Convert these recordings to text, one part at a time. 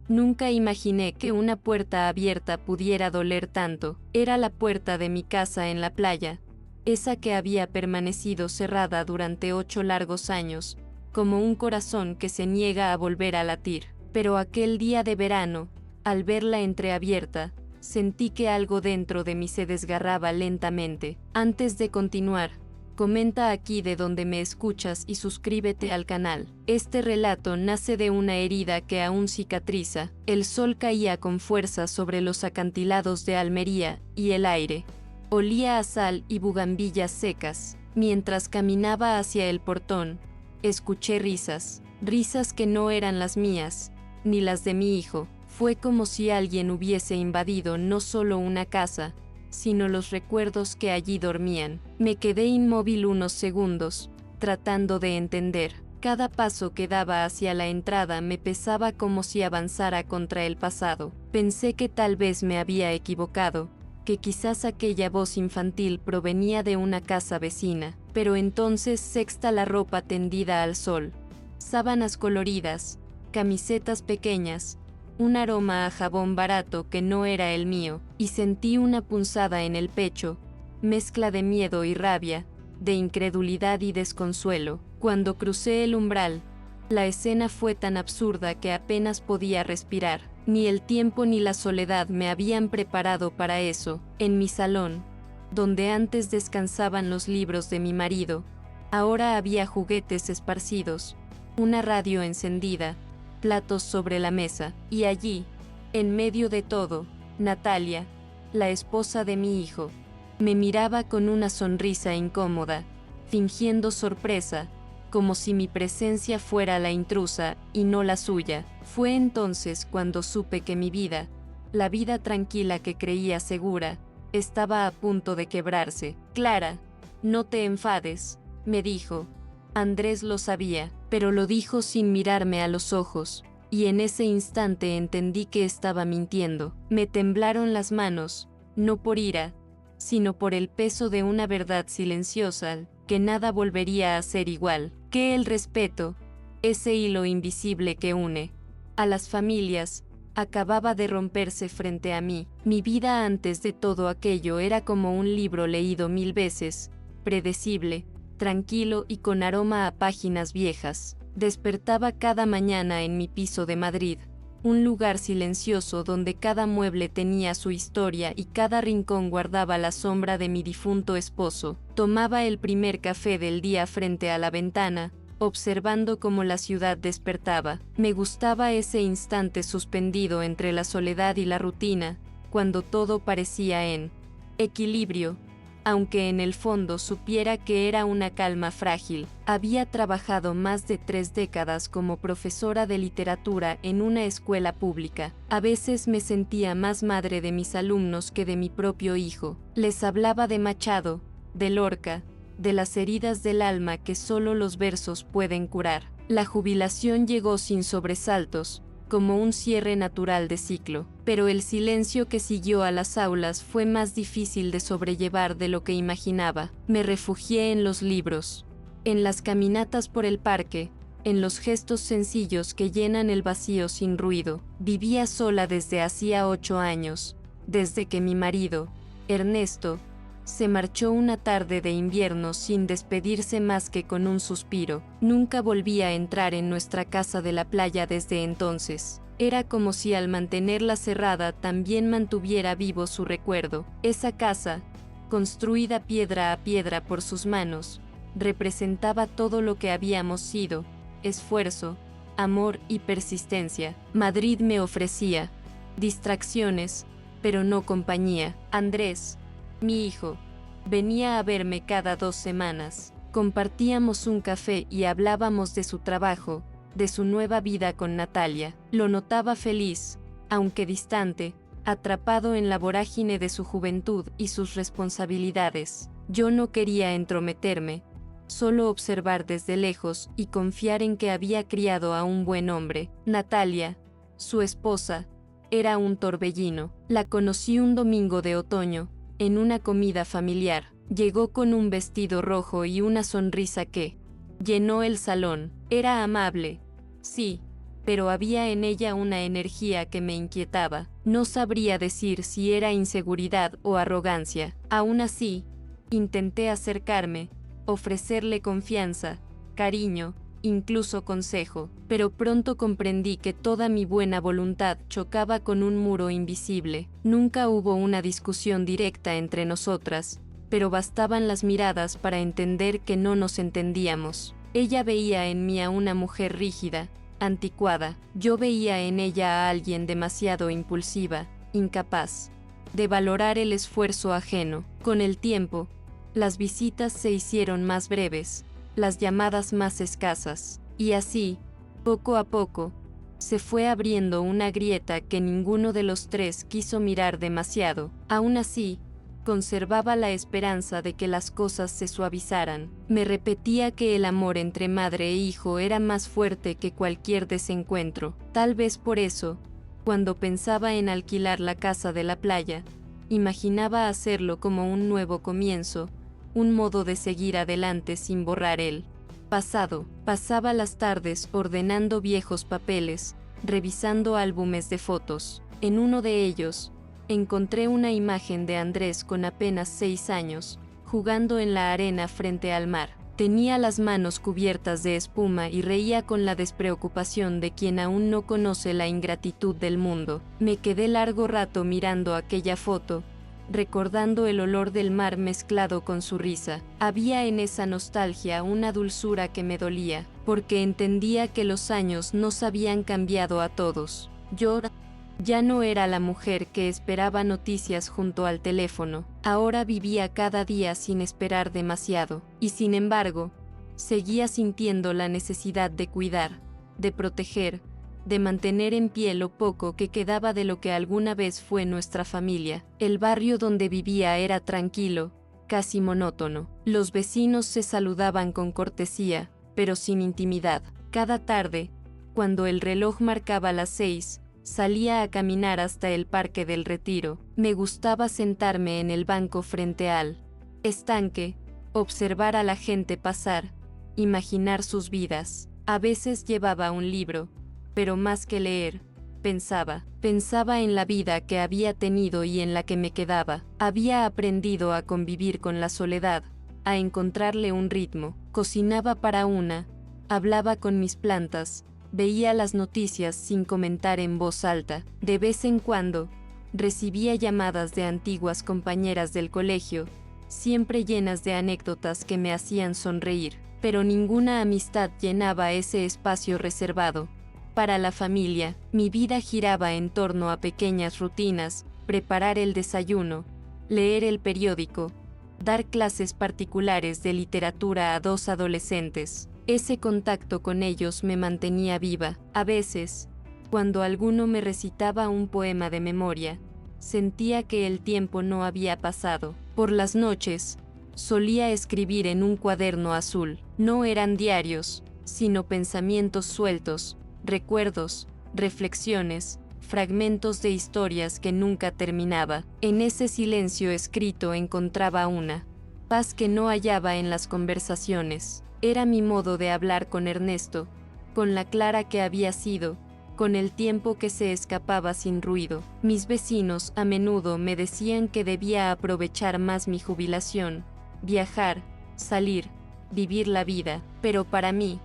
Nunca imaginé que una puerta abierta pudiera doler tanto. Era la puerta de mi casa en la playa, esa que había permanecido cerrada durante 8 largos años, como un corazón que se niega a volver a latir. Pero aquel día de verano, al verla entreabierta, sentí que algo dentro de mí se desgarraba lentamente. Antes de continuar, comenta aquí de donde me escuchas y suscríbete al canal. Este relato nace de una herida que aún cicatriza. El sol caía con fuerza sobre los acantilados de Almería, y el aire olía a sal y bugambillas secas. Mientras caminaba hacia el portón, escuché risas, risas que no eran las mías, ni las de mi hijo. Fue como si alguien hubiese invadido no solo una casa, sino los recuerdos que allí dormían. Me quedé inmóvil unos segundos, tratando de entender. Cada paso que daba hacia la entrada me pesaba como si avanzara contra el pasado. Pensé que tal vez me había equivocado, que quizás aquella voz infantil provenía de una casa vecina, pero entonces sexta la ropa tendida al sol, sábanas coloridas, camisetas pequeñas, un aroma a jabón barato que no era el mío, y sentí una punzada en el pecho, mezcla de miedo y rabia, de incredulidad y desconsuelo. Cuando crucé el umbral, la escena fue tan absurda que apenas podía respirar. Ni el tiempo ni la soledad me habían preparado para eso. En mi salón, donde antes descansaban los libros de mi marido, ahora había juguetes esparcidos, una radio encendida, platos sobre la mesa, y allí, en medio de todo, Natalia, la esposa de mi hijo, me miraba con una sonrisa incómoda, fingiendo sorpresa, como si mi presencia fuera la intrusa y no la suya. Fue entonces cuando supe que mi vida, la vida tranquila que creía segura, estaba a punto de quebrarse. Clara, no te enfades, me dijo. Andrés lo sabía, pero lo dijo sin mirarme a los ojos, y en ese instante entendí que estaba mintiendo. Me temblaron las manos, no por ira, sino por el peso de una verdad silenciosa, que nada volvería a ser igual, que el respeto, ese hilo invisible que une a las familias, acababa de romperse frente a mí. Mi vida antes de todo aquello era como un libro leído 1000 veces, predecible, tranquilo y con aroma a páginas viejas. Despertaba cada mañana en mi piso de Madrid, un lugar silencioso donde cada mueble tenía su historia y cada rincón guardaba la sombra de mi difunto esposo. Tomaba el primer café del día frente a la ventana, observando cómo la ciudad despertaba. Me gustaba ese instante suspendido entre la soledad y la rutina, cuando todo parecía en equilibrio, aunque en el fondo supiera que era una calma frágil. Había trabajado más de 3 décadas como profesora de literatura en una escuela pública. A veces me sentía más madre de mis alumnos que de mi propio hijo. Les hablaba de Machado, de Lorca, de las heridas del alma que solo los versos pueden curar. La jubilación llegó sin sobresaltos, como un cierre natural de ciclo, pero el silencio que siguió a las aulas fue más difícil de sobrellevar de lo que imaginaba. Me refugié en los libros, en las caminatas por el parque, en los gestos sencillos que llenan el vacío sin ruido. Vivía sola desde hacía 8 años, desde que mi marido, Ernesto, se marchó una tarde de invierno sin despedirse más que con un suspiro. Nunca volví a entrar en nuestra casa de la playa desde entonces. Era como si al mantenerla cerrada también mantuviera vivo su recuerdo. Esa casa, construida piedra a piedra por sus manos, representaba todo lo que habíamos sido: esfuerzo, amor y persistencia. Madrid me ofrecía distracciones, pero no compañía. Andrés, mi hijo, venía a verme cada 2 semanas. Compartíamos un café y hablábamos de su trabajo, de su nueva vida con Natalia. Lo notaba feliz, aunque distante, atrapado en la vorágine de su juventud y sus responsabilidades. Yo no quería entrometerme, solo observar desde lejos y confiar en que había criado a un buen hombre. Natalia, su esposa, era un torbellino. La conocí un domingo de otoño, en una comida familiar. Llegó con un vestido rojo y una sonrisa que llenó el salón. Era amable, sí, pero había en ella una energía que me inquietaba. No sabría decir si era inseguridad o arrogancia. Aún así, intenté acercarme, ofrecerle confianza, cariño, incluso consejo, pero pronto comprendí que toda mi buena voluntad chocaba con un muro invisible. Nunca hubo una discusión directa entre nosotras, pero bastaban las miradas para entender que no nos entendíamos. Ella veía en mí a una mujer rígida, anticuada. Yo veía en ella a alguien demasiado impulsiva, incapaz de valorar el esfuerzo ajeno. Con el tiempo, las visitas se hicieron más breves, las llamadas más escasas, y así, poco a poco, se fue abriendo una grieta que ninguno de los tres quiso mirar demasiado. Aún así, conservaba la esperanza de que las cosas se suavizaran. Me repetía que el amor entre madre e hijo era más fuerte que cualquier desencuentro. Tal vez por eso, cuando pensaba en alquilar la casa de la playa, imaginaba hacerlo como un nuevo comienzo, un modo de seguir adelante sin borrar el pasado. Pasaba las tardes ordenando viejos papeles, revisando álbumes de fotos. En uno de ellos, encontré una imagen de Andrés con apenas 6 años, jugando en la arena frente al mar. Tenía las manos cubiertas de espuma y reía con la despreocupación de quien aún no conoce la ingratitud del mundo. Me quedé largo rato mirando aquella foto, recordando el olor del mar mezclado con su risa. Había en esa nostalgia una dulzura que me dolía, porque entendía que los años nos habían cambiado a todos. Yo ya no era la mujer que esperaba noticias junto al teléfono. Ahora vivía cada día sin esperar demasiado, y sin embargo, seguía sintiendo la necesidad de cuidar, de proteger, de mantener en pie lo poco que quedaba de lo que alguna vez fue nuestra familia. El barrio donde vivía era tranquilo, casi monótono. Los vecinos se saludaban con cortesía, pero sin intimidad. Cada tarde, cuando el reloj marcaba las 6, salía a caminar hasta el Parque del Retiro. Me gustaba sentarme en el banco frente al estanque, observar a la gente pasar, imaginar sus vidas. A veces llevaba un libro, pero más que leer, pensaba en la vida que había tenido y en la que me quedaba. Había aprendido a convivir con la soledad, a encontrarle un ritmo. Cocinaba para una, hablaba con mis plantas, veía las noticias sin comentar en voz alta. De vez en cuando, recibía llamadas de antiguas compañeras del colegio, siempre llenas de anécdotas que me hacían sonreír, pero ninguna amistad llenaba ese espacio reservado. Para la familia, mi vida giraba en torno a pequeñas rutinas: preparar el desayuno, leer el periódico, dar clases particulares de literatura a 2 adolescentes. Ese contacto con ellos me mantenía viva. A veces, cuando alguno me recitaba un poema de memoria, sentía que el tiempo no había pasado. Por las noches, solía escribir en un cuaderno azul. No eran diarios, sino pensamientos sueltos, recuerdos, reflexiones, fragmentos de historias que nunca terminaba. En ese silencio escrito encontraba una paz que no hallaba en las conversaciones. Era mi modo de hablar con Ernesto, con la Clara que había sido, con el tiempo que se escapaba sin ruido. Mis vecinos a menudo me decían que debía aprovechar más mi jubilación, viajar, salir, vivir la vida, pero para mí,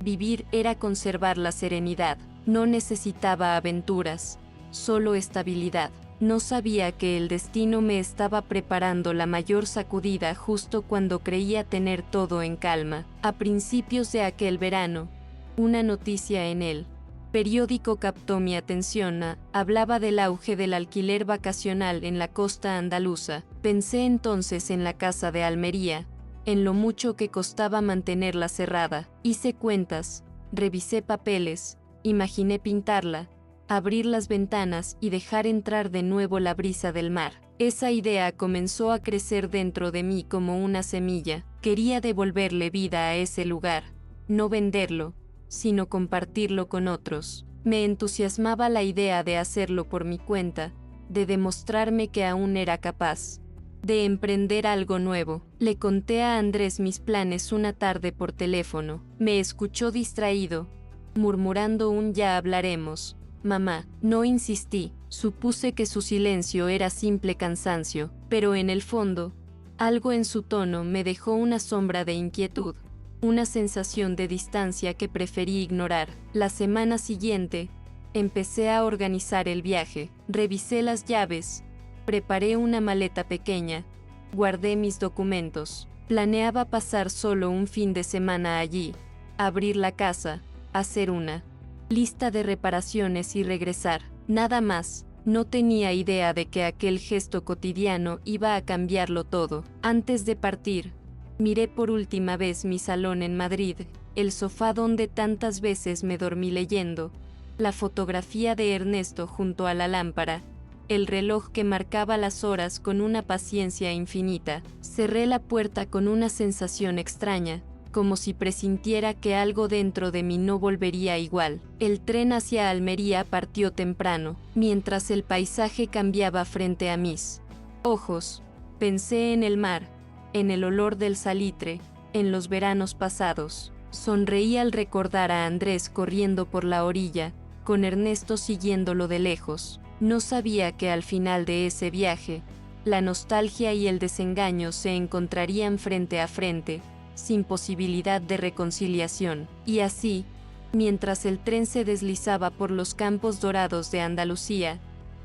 vivir era conservar la serenidad. No necesitaba aventuras, solo estabilidad. No sabía que el destino me estaba preparando la mayor sacudida justo cuando creía tener todo en calma. A principios de aquel verano, una noticia en el periódico captó mi atención. Hablaba del auge del alquiler vacacional en la costa andaluza. Pensé entonces en la casa de Almería, en lo mucho que costaba mantenerla cerrada. Hice cuentas, revisé papeles, imaginé pintarla, abrir las ventanas y dejar entrar de nuevo la brisa del mar. Esa idea comenzó a crecer dentro de mí como una semilla. Quería devolverle vida a ese lugar, no venderlo, sino compartirlo con otros. Me entusiasmaba la idea de hacerlo por mi cuenta, de demostrarme que aún era capaz de emprender algo nuevo. Le conté a Andrés mis planes una tarde por teléfono. Me escuchó distraído, murmurando un ya hablaremos. Mamá, no insistí, supuse que su silencio era simple cansancio, pero en el fondo, algo en su tono me dejó una sombra de inquietud, una sensación de distancia que preferí ignorar. La semana siguiente, empecé a organizar el viaje, revisé las llaves, preparé una maleta pequeña, guardé mis documentos. Planeaba pasar solo un fin de semana allí, abrir la casa, hacer una lista de reparaciones y regresar. Nada más. No tenía idea de que aquel gesto cotidiano iba a cambiarlo todo. Antes de partir, miré por última vez mi salón en Madrid, el sofá donde tantas veces me dormí leyendo, la fotografía de Ernesto junto a la lámpara, el reloj que marcaba las horas con una paciencia infinita. Cerré la puerta con una sensación extraña, como si presintiera que algo dentro de mí no volvería igual. El tren hacia Almería partió temprano, mientras el paisaje cambiaba frente a mis ojos. Pensé en el mar, en el olor del salitre, en los veranos pasados. Sonreí al recordar a Andrés corriendo por la orilla, con Ernesto siguiéndolo de lejos. No sabía que al final de ese viaje, la nostalgia y el desengaño se encontrarían frente a frente, sin posibilidad de reconciliación. Y así, mientras el tren se deslizaba por los campos dorados de Andalucía,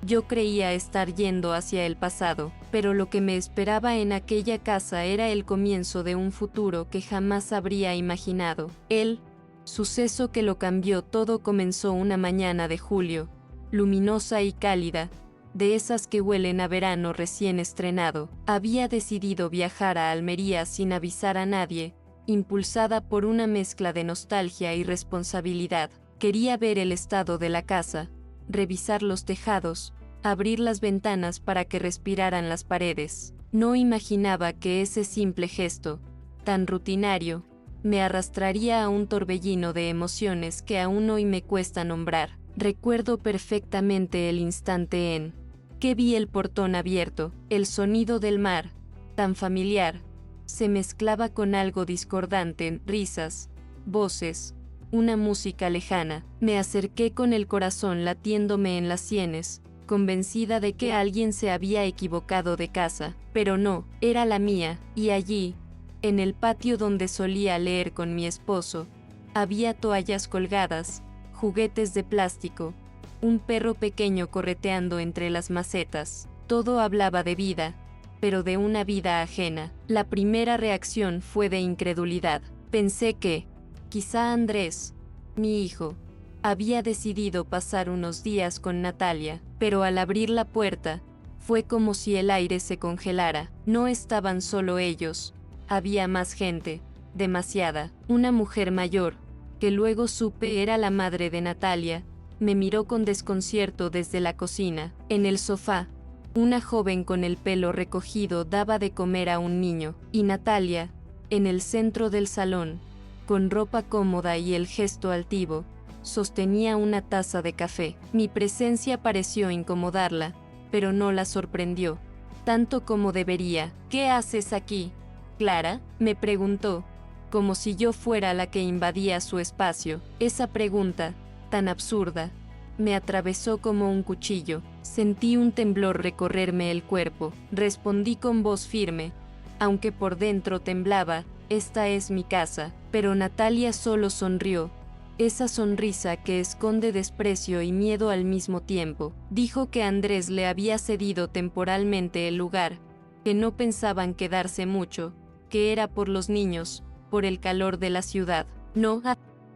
yo creía estar yendo hacia el pasado, pero lo que me esperaba en aquella casa era el comienzo de un futuro que jamás habría imaginado. El suceso que lo cambió todo comenzó una mañana de julio, luminosa y cálida, de esas que huelen a verano recién estrenado. Había decidido viajar a Almería sin avisar a nadie, impulsada por una mezcla de nostalgia y responsabilidad. Quería ver el estado de la casa, revisar los tejados, abrir las ventanas para que respiraran las paredes. No imaginaba que ese simple gesto, tan rutinario, me arrastraría a un torbellino de emociones que aún hoy me cuesta nombrar. Recuerdo perfectamente el instante en que vi el portón abierto. El sonido del mar, tan familiar, se mezclaba con algo discordante, risas, voces, una música lejana. Me acerqué con el corazón latiéndome en las sienes, convencida de que alguien se había equivocado de casa, pero no, era la mía, y allí, en el patio donde solía leer con mi esposo, había toallas colgadas, juguetes de plástico, un perro pequeño correteando entre las macetas. Todo hablaba de vida, pero de una vida ajena. La primera reacción fue de incredulidad. Pensé que, quizá Andrés, mi hijo, había decidido pasar unos días con Natalia, pero al abrir la puerta, fue como si el aire se congelara. No estaban solo ellos, había más gente, demasiada. Una mujer mayor, que luego supe era la madre de Natalia, me miró con desconcierto desde la cocina. En el sofá, una joven con el pelo recogido daba de comer a un niño, y Natalia, en el centro del salón, con ropa cómoda y el gesto altivo, sostenía una taza de café. Mi presencia pareció incomodarla, pero no la sorprendió, tanto como debería. ¿Qué haces aquí, Clara?, me preguntó, como si yo fuera la que invadía su espacio. Esa pregunta, tan absurda, me atravesó como un cuchillo. Sentí un temblor recorrerme el cuerpo. Respondí con voz firme, aunque por dentro temblaba: esta es mi casa. Pero Natalia solo sonrió, esa sonrisa que esconde desprecio y miedo al mismo tiempo. Dijo que Andrés le había cedido temporalmente el lugar, que no pensaban quedarse mucho, que era por los niños, por el calor de la ciudad. No,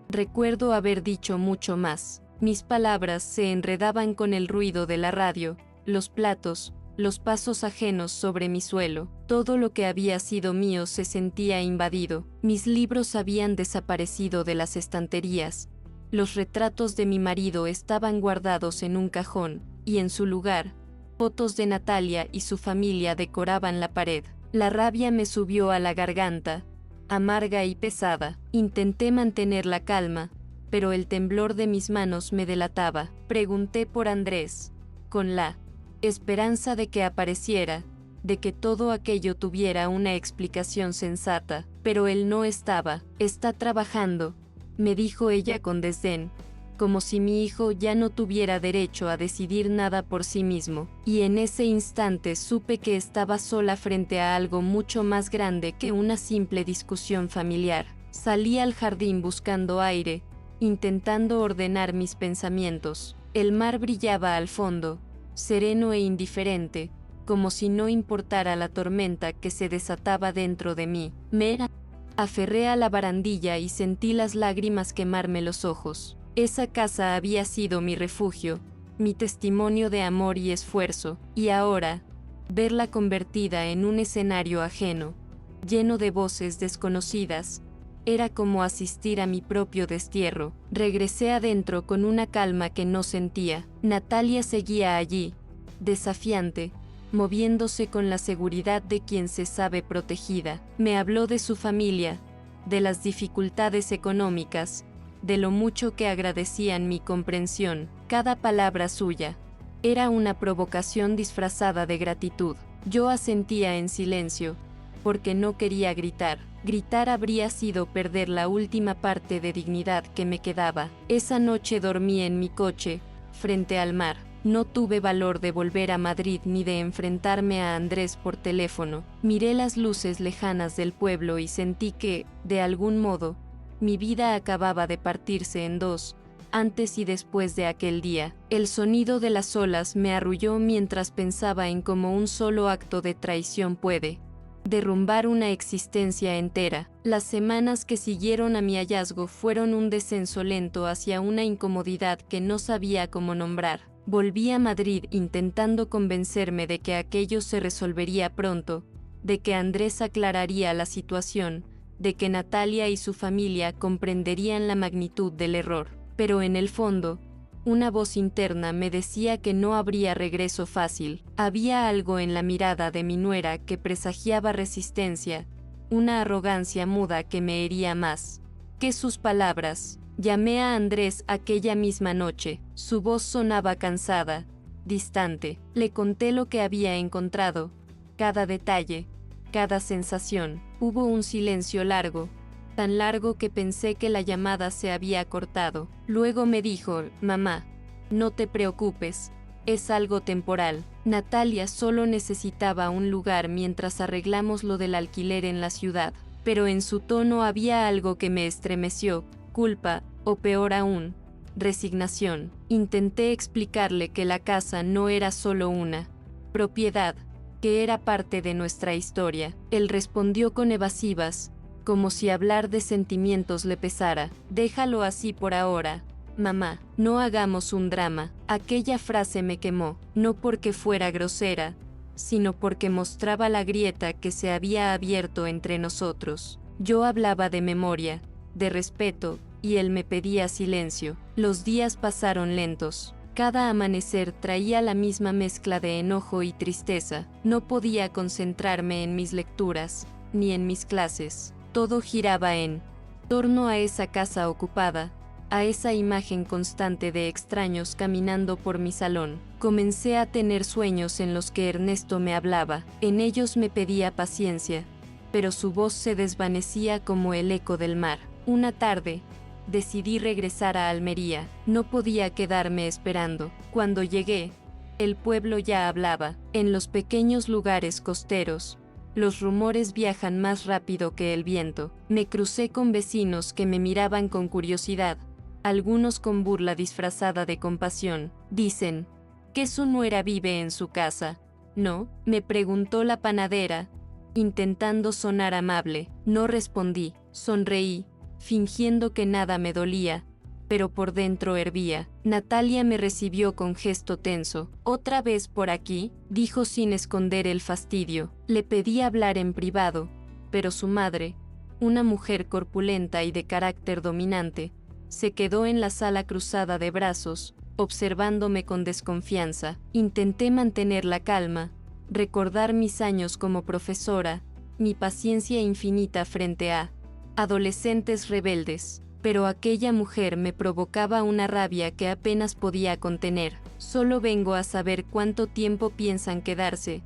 recuerdo haber dicho mucho más. Mis palabras se enredaban con el ruido de la radio, los platos, los pasos ajenos sobre mi suelo. Todo lo que había sido mío se sentía invadido. Mis libros habían desaparecido de las estanterías. Los retratos de mi marido estaban guardados en un cajón, y en su lugar, fotos de Natalia y su familia decoraban la pared. La rabia me subió a la garganta, amarga y pesada. Intenté mantener la calma, pero el temblor de mis manos me delataba. Pregunté por Andrés, con la esperanza de que apareciera, de que todo aquello tuviera una explicación sensata, pero él no estaba. Está trabajando, me dijo ella con desdén, como si mi hijo ya no tuviera derecho a decidir nada por sí mismo, y en ese instante supe que estaba sola frente a algo mucho más grande que una simple discusión familiar. Salí al jardín buscando aire, intentando ordenar mis pensamientos. El mar brillaba al fondo, sereno e indiferente, como si no importara la tormenta que se desataba dentro de mí. Me aferré a la barandilla y sentí las lágrimas quemarme los ojos. Esa casa había sido mi refugio, mi testimonio de amor y esfuerzo, y ahora, verla convertida en un escenario ajeno, lleno de voces desconocidas, era como asistir a mi propio destierro. Regresé adentro con una calma que no sentía. Natalia seguía allí, desafiante, moviéndose con la seguridad de quien se sabe protegida. Me habló de su familia, de las dificultades económicas, de lo mucho que agradecían mi comprensión. Cada palabra suya era una provocación disfrazada de gratitud. Yo asentía en silencio, porque no quería gritar. Gritar habría sido perder la última parte de dignidad que me quedaba. Esa noche dormí en mi coche, frente al mar. No tuve valor de volver a Madrid ni de enfrentarme a Andrés por teléfono. Miré las luces lejanas del pueblo y sentí que, de algún modo, mi vida acababa de partirse en dos, antes y después de aquel día. El sonido de las olas me arrulló mientras pensaba en cómo un solo acto de traición puede derrumbar una existencia entera. Las semanas que siguieron a mi hallazgo fueron un descenso lento hacia una incomodidad que no sabía cómo nombrar. Volví a Madrid intentando convencerme de que aquello se resolvería pronto, de que Andrés aclararía la situación, de que Natalia y su familia comprenderían la magnitud del error. Pero en el fondo, una voz interna me decía que no habría regreso fácil. Había algo en la mirada de mi nuera que presagiaba resistencia, una arrogancia muda que me hería más que sus palabras. Llamé a Andrés aquella misma noche. Su voz sonaba cansada, distante. Le conté lo que había encontrado, cada detalle, cada sensación. Hubo un silencio largo, tan largo que pensé que la llamada se había cortado. Luego me dijo, mamá, no te preocupes, es algo temporal. Natalia solo necesitaba un lugar mientras arreglamos lo del alquiler en la ciudad. Pero en su tono había algo que me estremeció, culpa, o peor aún, resignación. Intenté explicarle que la casa no era solo una propiedad, que era parte de nuestra historia. Él respondió con evasivas, como si hablar de sentimientos le pesara. Déjalo así por ahora, mamá, no hagamos un drama. Aquella frase me quemó, no porque fuera grosera, sino porque mostraba la grieta que se había abierto entre nosotros. Yo hablaba de memoria, de respeto, y él me pedía silencio. Los días pasaron lentos. Cada amanecer traía la misma mezcla de enojo y tristeza. No podía concentrarme en mis lecturas, ni en mis clases. Todo giraba en torno a esa casa ocupada, a esa imagen constante de extraños caminando por mi salón. Comencé a tener sueños en los que Ernesto me hablaba. En ellos me pedía paciencia, pero su voz se desvanecía como el eco del mar. Una tarde, decidí regresar a Almería. No podía quedarme esperando. Cuando llegué, el pueblo ya hablaba. En los pequeños lugares costeros, los rumores viajan más rápido que el viento. Me crucé con vecinos que me miraban con curiosidad, algunos con burla disfrazada de compasión. Dicen, ¿que su nuera vive en su casa? ¿No?, me preguntó la panadera, intentando sonar amable. No respondí, sonreí, fingiendo que nada me dolía, pero por dentro hervía. Natalia me recibió con gesto tenso. ¿Otra vez por aquí?, dijo sin esconder el fastidio. Le pedí hablar en privado, pero su madre, una mujer corpulenta y de carácter dominante, se quedó en la sala cruzada de brazos, observándome con desconfianza. Intenté mantener la calma, recordar mis años como profesora, mi paciencia infinita frente a adolescentes rebeldes. Pero aquella mujer me provocaba una rabia que apenas podía contener. Solo vengo a saber cuánto tiempo piensan quedarse,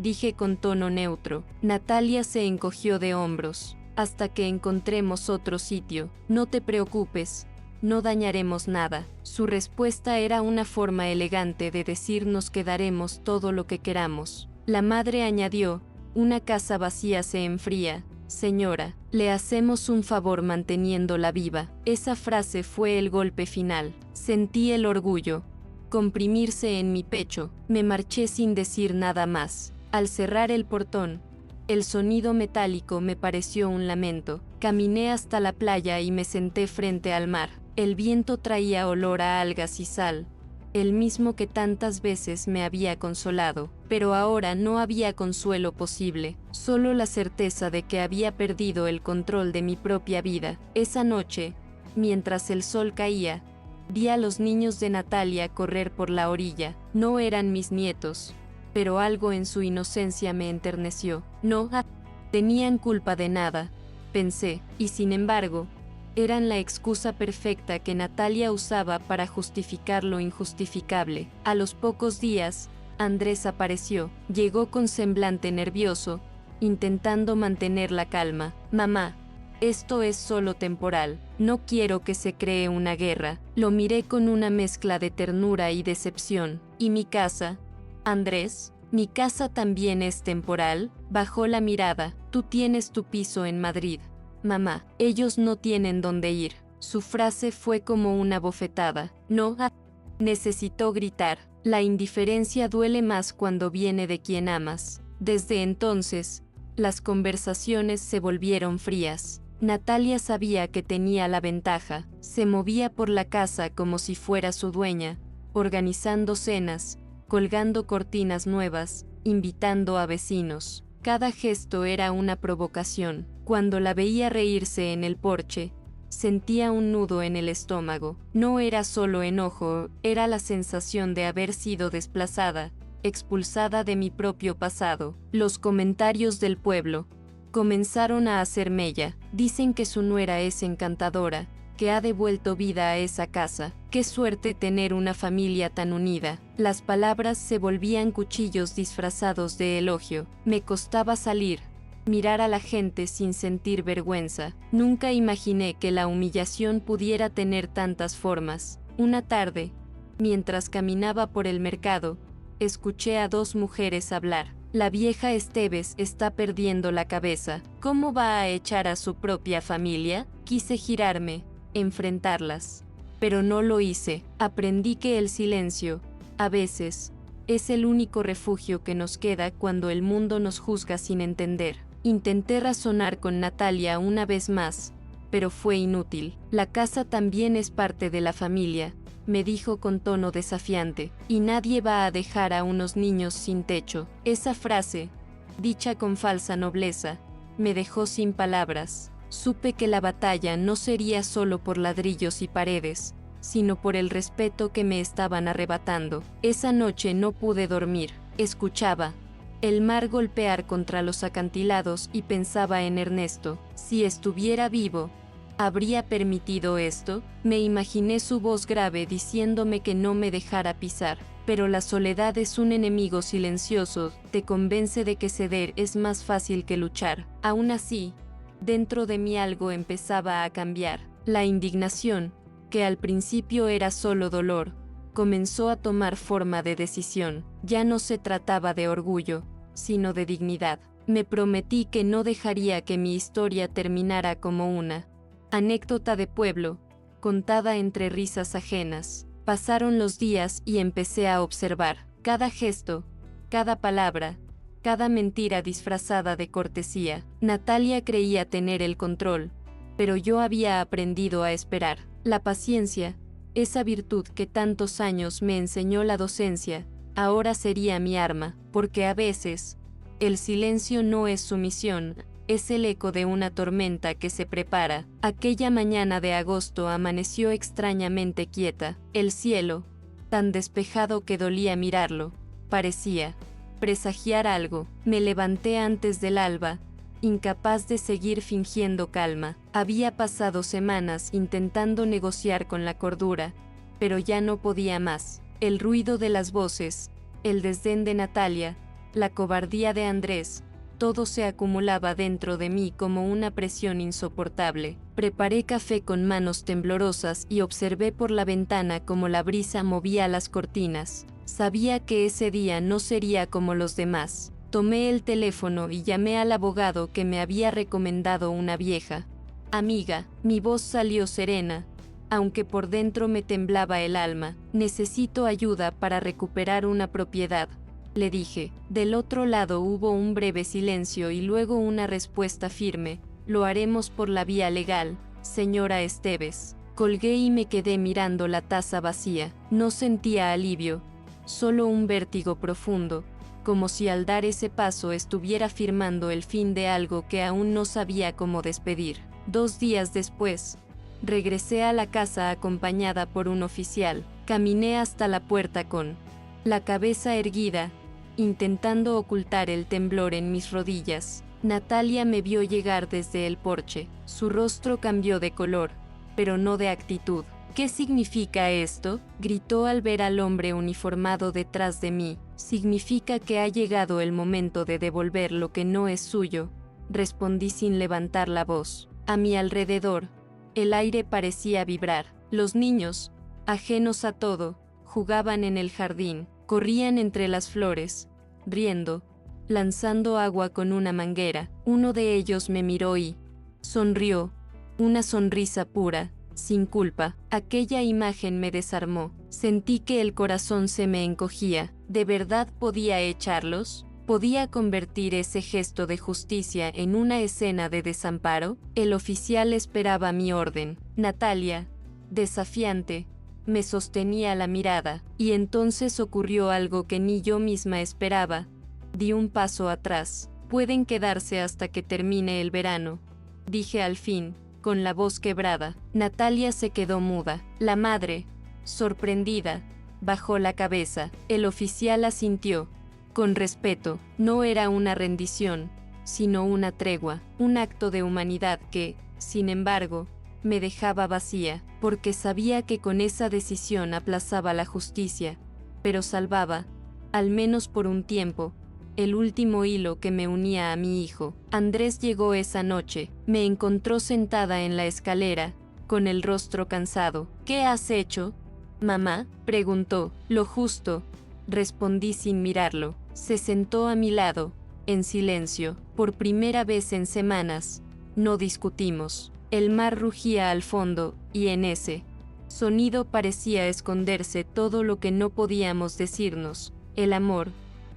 dije con tono neutro. Natalia se encogió de hombros. hasta que encontremos otro sitio. No te preocupes, no dañaremos nada. Su respuesta era una forma elegante de decir nos quedaremos todo lo que queramos. La madre añadió, una casa vacía se enfría. Señora, le hacemos un favor manteniéndola viva. Esa frase fue el golpe final. Sentí el orgullo comprimirse en mi pecho. Me marché sin decir nada más. Al cerrar el portón, el sonido metálico me pareció un lamento. Caminé hasta la playa y me senté frente al mar. El viento traía olor a algas y sal, el mismo que tantas veces me había consolado, pero ahora no había consuelo posible, solo la certeza de que había perdido el control de mi propia vida. Esa noche, mientras el sol caía, vi a los niños de Natalia correr por la orilla. No eran mis nietos, pero algo en su inocencia me enterneció. No tenían culpa de nada, pensé, y sin embargo, eran la excusa perfecta que Natalia usaba para justificar lo injustificable. A los pocos días, Andrés apareció. Llegó con semblante nervioso, intentando mantener la calma. Mamá, esto es solo temporal. No quiero que se cree una guerra. Lo miré con una mezcla de ternura y decepción. ¿Y mi casa? Andrés, ¿mi casa también es temporal? Bajó la mirada. Tú tienes tu piso en Madrid. Mamá, ellos no tienen dónde ir. Su frase fue como una bofetada. No, necesitó gritar. La indiferencia duele más cuando viene de quien amas. Desde entonces, las conversaciones se volvieron frías. Natalia sabía que tenía la ventaja. Se movía por la casa como si fuera su dueña, organizando cenas, colgando cortinas nuevas, invitando a vecinos. Cada gesto era una provocación. Cuando la veía reírse en el porche, sentía un nudo en el estómago. No era solo enojo, era la sensación de haber sido desplazada, expulsada de mi propio pasado. Los comentarios del pueblo comenzaron a hacer mella. Dicen que su nuera es encantadora, que ha devuelto vida a esa casa. Qué suerte tener una familia tan unida. Las palabras se volvían cuchillos disfrazados de elogio. Me costaba salir, mirar a la gente sin sentir vergüenza. Nunca imaginé que la humillación pudiera tener tantas formas. Una tarde, mientras caminaba por el mercado, escuché a dos mujeres hablar. La vieja Esteves está perdiendo la cabeza. ¿Cómo va a echar a su propia familia? Quise girarme, enfrentarlas, pero no lo hice. Aprendí que el silencio, a veces, es el único refugio que nos queda cuando el mundo nos juzga sin entender. Intenté razonar con Natalia una vez más, pero fue inútil. La casa también es parte de la familia, me dijo con tono desafiante, y nadie va a dejar a unos niños sin techo. Esa frase, dicha con falsa nobleza, me dejó sin palabras. Supe que la batalla no sería solo por ladrillos y paredes, sino por el respeto que me estaban arrebatando. Esa noche no pude dormir. Escuchaba el mar golpear contra los acantilados y pensaba en Ernesto. Si estuviera vivo, ¿habría permitido esto? Me imaginé su voz grave diciéndome que no me dejara pisar. Pero la soledad es un enemigo silencioso, te convence de que ceder es más fácil que luchar. Aún así, dentro de mí algo empezaba a cambiar. La indignación, que al principio era solo dolor, comenzó a tomar forma de decisión. Ya no se trataba de orgullo, sino de dignidad. Me prometí que no dejaría que mi historia terminara como una anécdota de pueblo, contada entre risas ajenas. Pasaron los días y empecé a observar cada gesto, cada palabra, cada mentira disfrazada de cortesía. Natalia creía tener el control, pero yo había aprendido a esperar. La paciencia, esa virtud que tantos años me enseñó la docencia, ahora sería mi arma, porque a veces, el silencio no es sumisión, es el eco de una tormenta que se prepara. Aquella mañana de agosto amaneció extrañamente quieta. El cielo, tan despejado que dolía mirarlo, parecía presagiar algo. Me levanté antes del alba, incapaz de seguir fingiendo calma. Había pasado semanas intentando negociar con la cordura, pero ya no podía más. El ruido de las voces, el desdén de Natalia, la cobardía de Andrés, Todo se acumulaba dentro de mí como una presión insoportable. Preparé café con manos temblorosas y observé por la ventana cómo la brisa movía las cortinas. Sabía que ese día no sería como los demás. Tomé el teléfono y llamé al abogado que me había recomendado una vieja amiga. Mi voz salió serena, aunque por dentro me temblaba el alma. Necesito ayuda para recuperar una propiedad, le dije. Del otro lado hubo un breve silencio y luego una respuesta firme. Lo haremos por la vía legal, señora Esteves. Colgué y me quedé mirando la taza vacía. No sentía alivio, solo un vértigo profundo, como si al dar ese paso estuviera firmando el fin de algo que aún no sabía cómo despedir. 2 días después, regresé a la casa acompañada por un oficial. Caminé hasta la puerta con la cabeza erguida, intentando ocultar el temblor en mis rodillas. Natalia me vio llegar desde el porche. Su rostro cambió de color, pero no de actitud. ¿Qué significa esto?, gritó al ver al hombre uniformado detrás de mí. Significa que ha llegado el momento de devolver lo que no es suyo, respondí sin levantar la voz. A mi alrededor, el aire parecía vibrar. Los niños, ajenos a todo, jugaban en el jardín, corrían entre las flores, riendo, lanzando agua con una manguera. Uno de ellos me miró y sonrió, una sonrisa pura, sin culpa. Aquella imagen me desarmó. Sentí que el corazón se me encogía. ¿De verdad podía echarlos? ¿Podía convertir ese gesto de justicia en una escena de desamparo? El oficial esperaba mi orden. Natalia, desafiante, me sostenía la mirada, y entonces ocurrió algo que ni yo misma esperaba. Di un paso atrás. Pueden quedarse hasta que termine el verano, dije al fin, con la voz quebrada. Natalia se quedó muda. La madre, sorprendida, bajó la cabeza. El oficial asintió, con respeto. No era una rendición, sino una tregua, un acto de humanidad que, sin embargo, me dejaba vacía, porque sabía que con esa decisión aplazaba la justicia, pero salvaba, al menos por un tiempo, el último hilo que me unía a mi hijo. Andrés llegó esa noche. Me encontró sentada en la escalera, con el rostro cansado. ¿Qué has hecho, mamá?, preguntó. Lo justo, respondí sin mirarlo. Se sentó a mi lado, en silencio. Por primera vez en semanas, no discutimos. El mar rugía al fondo, y en ese sonido parecía esconderse todo lo que no podíamos decirnos: el amor,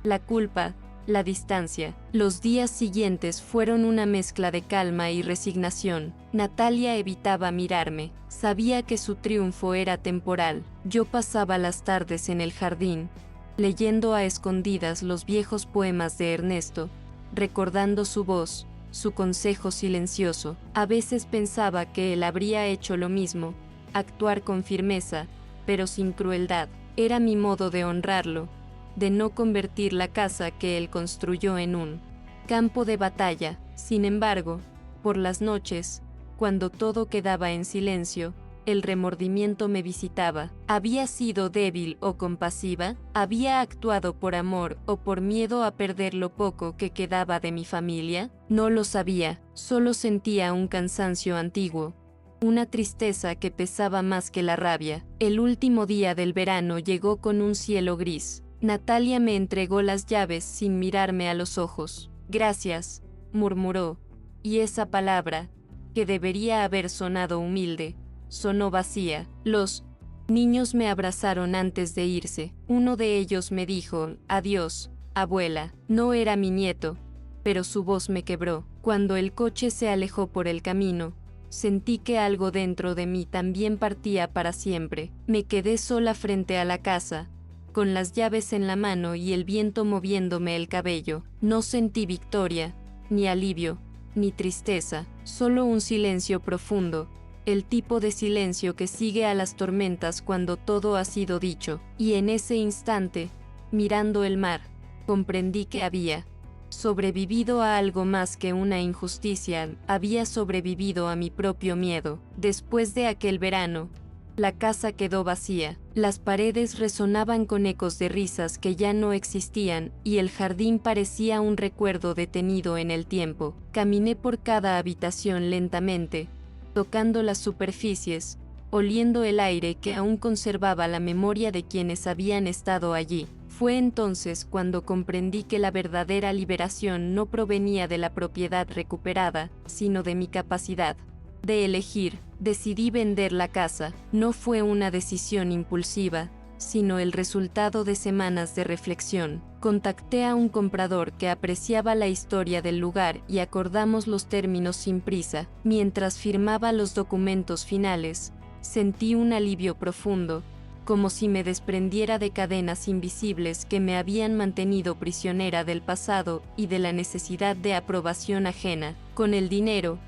la culpa, la distancia. Los días siguientes fueron una mezcla de calma y resignación. Natalia evitaba mirarme. Sabía que su triunfo era temporal. Yo pasaba las tardes en el jardín, leyendo a escondidas los viejos poemas de Ernesto, recordando su voz, su consejo silencioso. A veces pensaba que él habría hecho lo mismo, actuar con firmeza, pero sin crueldad. Era mi modo de honrarlo, de no convertir la casa que él construyó en un campo de batalla. Sin embargo, por las noches, cuando todo quedaba en silencio, el remordimiento me visitaba. ¿Había sido débil o compasiva? ¿Había actuado por amor o por miedo a perder lo poco que quedaba de mi familia? No lo sabía, solo sentía un cansancio antiguo, una tristeza que pesaba más que la rabia. El último día del verano llegó con un cielo gris. Natalia me entregó las llaves sin mirarme a los ojos. Gracias, murmuró, y esa palabra, que debería haber sonado humilde, sonó vacía. Los niños me abrazaron antes de irse. Uno de ellos me dijo: adiós, abuela. No era mi nieto, pero su voz me quebró. Cuando el coche se alejó por el camino, sentí que algo dentro de mí también partía para siempre. Me quedé sola frente a la casa, con las llaves en la mano y el viento moviéndome el cabello. No sentí victoria, ni alivio, ni tristeza, solo un silencio profundo, el tipo de silencio que sigue a las tormentas cuando todo ha sido dicho. Y en ese instante, mirando el mar, comprendí que había sobrevivido a algo más que una injusticia. Había sobrevivido a mi propio miedo. Después de aquel verano, La casa quedó vacía. Las paredes resonaban con ecos de risas que ya no existían, y el jardín parecía un recuerdo detenido en el tiempo. Caminé por cada habitación lentamente, tocando las superficies, oliendo el aire que aún conservaba la memoria de quienes habían estado allí. Fue entonces cuando comprendí que la verdadera liberación no provenía de la propiedad recuperada, sino de mi capacidad de elegir. Decidí vender la casa. No fue una decisión impulsiva, sino el resultado de semanas de reflexión. Contacté a un comprador que apreciaba la historia del lugar y acordamos los términos sin prisa. Mientras firmaba los documentos finales, sentí un alivio profundo, como si me desprendiera de cadenas invisibles que me habían mantenido prisionera del pasado y de la necesidad de aprobación ajena. Con el dinero,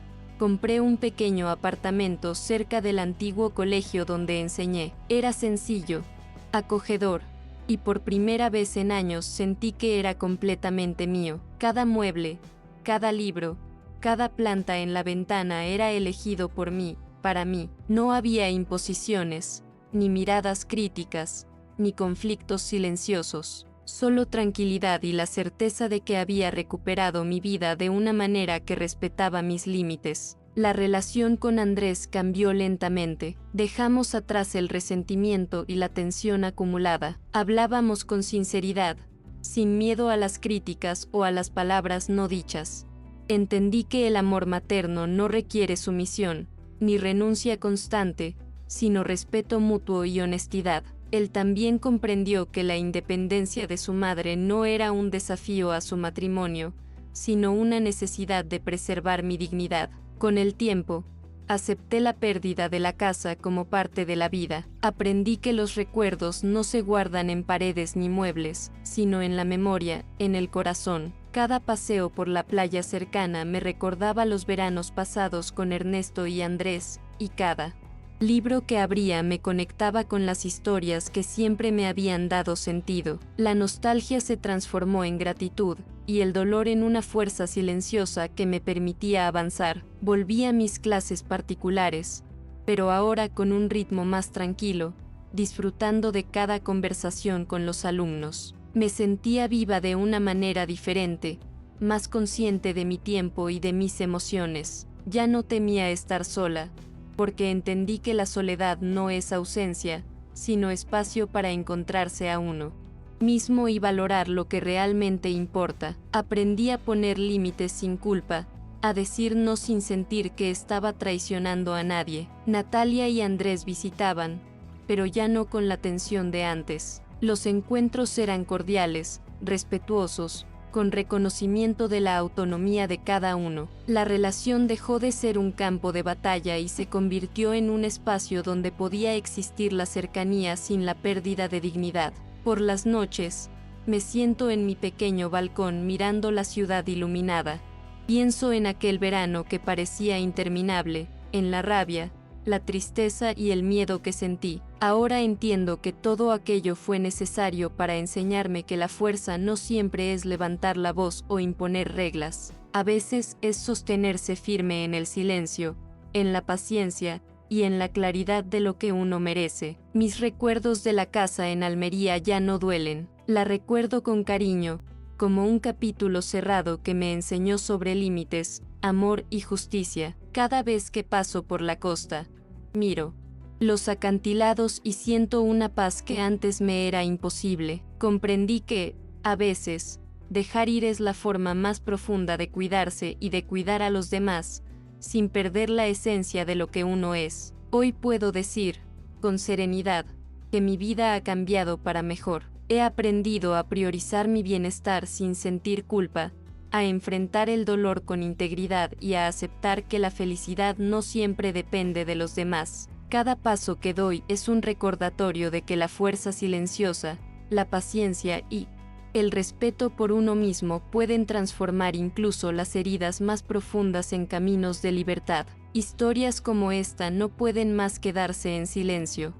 compré un pequeño apartamento cerca del antiguo colegio donde enseñé. Era sencillo, acogedor, y por primera vez en años sentí que era completamente mío. Cada mueble, cada libro, cada planta en la ventana era elegido por mí, para mí. No había imposiciones, ni miradas críticas, ni conflictos silenciosos. Solo tranquilidad y la certeza de que había recuperado mi vida de una manera que respetaba mis límites. La relación con Andrés cambió lentamente. Dejamos atrás el resentimiento y la tensión acumulada. Hablábamos con sinceridad, sin miedo a las críticas o a las palabras no dichas. Entendí que el amor materno no requiere sumisión, ni renuncia constante, sino respeto mutuo y honestidad. Él también comprendió que la independencia de su madre no era un desafío a su matrimonio, sino una necesidad de preservar mi dignidad. Con el tiempo, acepté la pérdida de la casa como parte de la vida. Aprendí que los recuerdos no se guardan en paredes ni muebles, sino en la memoria, en el corazón. Cada paseo por la playa cercana me recordaba los veranos pasados con Ernesto y Andrés, y cada libro que abría me conectaba con las historias que siempre me habían dado sentido. La nostalgia se transformó en gratitud, y el dolor en una fuerza silenciosa que me permitía avanzar. Volví a mis clases particulares, pero ahora con un ritmo más tranquilo, disfrutando de cada conversación con los alumnos. Me sentía viva de una manera diferente, más consciente de mi tiempo y de mis emociones. Ya no temía estar sola, porque entendí que la soledad no es ausencia, sino espacio para encontrarse a uno mismo y valorar lo que realmente importa. Aprendí a poner límites sin culpa, a decir no sin sentir que estaba traicionando a nadie. Natalia y Andrés visitaban, pero ya no con la tensión de antes. Los encuentros eran cordiales, respetuosos, con reconocimiento de la autonomía de cada uno. La relación dejó de ser un campo de batalla y se convirtió en un espacio donde podía existir la cercanía sin la pérdida de dignidad. Por las noches, me siento en mi pequeño balcón mirando la ciudad iluminada. Pienso en aquel verano que parecía interminable, en la rabia, la tristeza y el miedo que sentí. Ahora entiendo que todo aquello fue necesario para enseñarme que la fuerza no siempre es levantar la voz o imponer reglas. A veces es sostenerse firme en el silencio, en la paciencia y en la claridad de lo que uno merece. Mis recuerdos de la casa en Almería ya no duelen. La recuerdo con cariño, como un capítulo cerrado que me enseñó sobre límites, amor y justicia. Cada vez que paso por la costa, miro los acantilados y siento una paz que antes me era imposible. Comprendí que, a veces, dejar ir es la forma más profunda de cuidarse y de cuidar a los demás, sin perder la esencia de lo que uno es. Hoy puedo decir, con serenidad, que mi vida ha cambiado para mejor. He aprendido a priorizar mi bienestar sin sentir culpa, a enfrentar el dolor con integridad y a aceptar que la felicidad no siempre depende de los demás. Cada paso que doy es un recordatorio de que la fuerza silenciosa, la paciencia y el respeto por uno mismo pueden transformar incluso las heridas más profundas en caminos de libertad. Historias como esta no pueden más quedarse en silencio.